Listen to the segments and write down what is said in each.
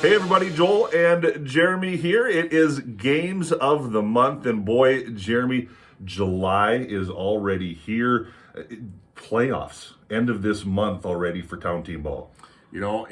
Hey everybody, Joel and Jeremy here. It is Games of the Month, and boy, Jeremy, July is already here. Playoffs, end of this month already for Town Team Ball. You know,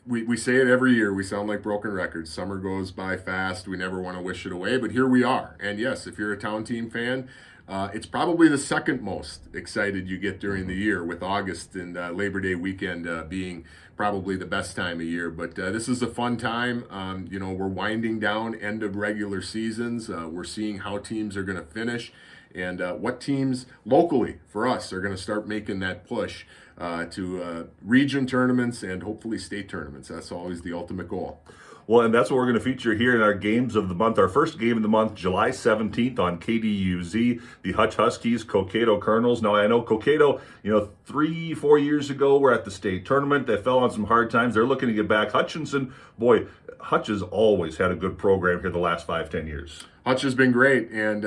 we say it every year. We sound like broken records. Summer goes by fast. We never want to wish it away, but here we are. And yes, if you're a Town Team fan, it's probably the second most excited you get during the year, with August and Labor Day weekend being probably the best time of year. But this is a fun time. We're winding down end of regular seasons. We're seeing how teams are going to finish, and what teams locally for us are going to start making that push to region tournaments and hopefully state tournaments. That's always the ultimate goal. Well, and that's what we're going to feature here in our Games of the Month. Our first game of the month, July 17th on KDUZ, the Hutch Huskies, Cokato Colonels. Now, I know Cokato, 3-4 years ago, were at the state tournament. They fell on some hard times. They're looking to get back. Hutchinson, boy, Hutch has always had a good program here the last 5-10 years. Hutch has been great, and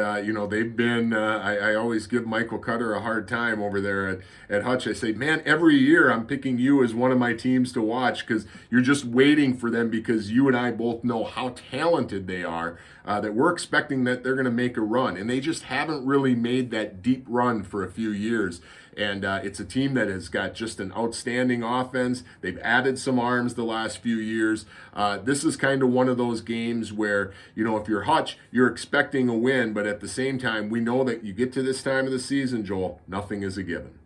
they've been. I always give Michael Cutter a hard time over there at Hutch. I say, man, every year I'm picking you as one of my teams to watch because you're just waiting for them, because you and I both know how talented they are. That we're expecting that they're going to make a run, and they just haven't really made that deep run for a few years. And it's a team that has got just an outstanding offense. They've added some arms the last few years. This is kind of one of those games where, if you're Hutch, you're expecting a win, but at the same time, we know that you get to this time of the season, Joel, nothing is a given.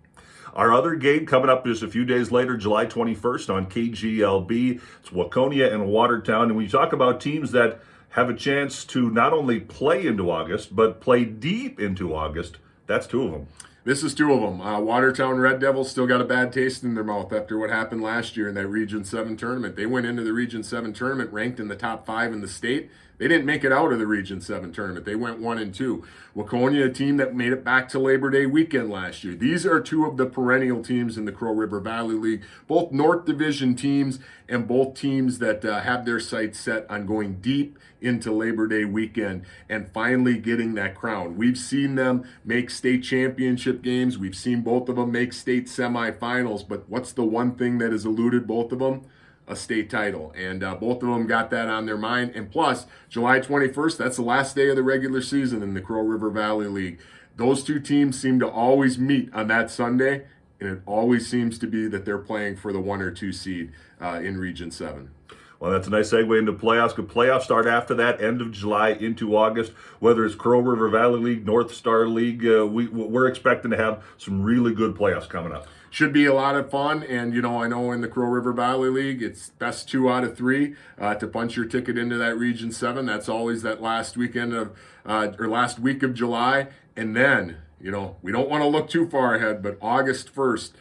Our other game coming up just a few days later, July 21st on KGLB. It's Waconia and Watertown. And when you talk about teams that have a chance to not only play into August, but play deep into August, that's two of them. This is two of them. Watertown Red Devils still got a bad taste in their mouth after what happened last year in that Region 7 tournament. They went into the Region 7 tournament ranked in the top 5 in the state. They didn't make it out of the Region 7 tournament. They went 1-2. Waconia, a team that made it back to Labor Day weekend last year. These are two of the perennial teams in the Crow River Valley League, both North Division teams, and both teams that have their sights set on going deep into Labor Day weekend and finally getting that crown. We've seen them make state championship games. We've seen both of them make state semifinals. But what's the one thing that has eluded both of them? A state title, and both of them got that on their mind. And plus, July 21st, that's the last day of the regular season in the Crow River Valley League. Those two teams seem to always meet on that Sunday, and it always seems to be that they're playing for the 1 or 2 seed in Region 7. Well, that's a nice segue into playoffs. Good playoffs start after that, end of July into August. Whether it's Crow River Valley League, North Star League, we're expecting to have some really good playoffs coming up. Should be a lot of fun, and I know in the Crow River Valley League, it's best 2 out of 3 to punch your ticket into that Region 7. That's always that last weekend of or last week of July, and then we don't want to look too far ahead, but August 1st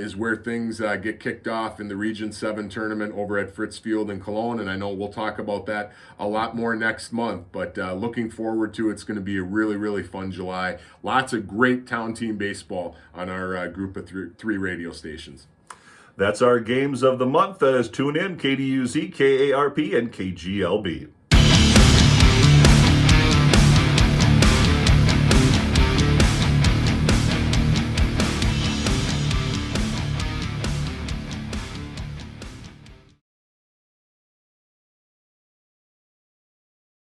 is where things get kicked off in the Region 7 tournament over at Fritz Field in Cologne, and I know we'll talk about that a lot more next month, but looking forward to it. It's going to be a really, really fun July. Lots of great Town Team baseball on our group of 3 radio stations. That's our Games of the Month. Tune in, KDUZ, KARP, and KGLB.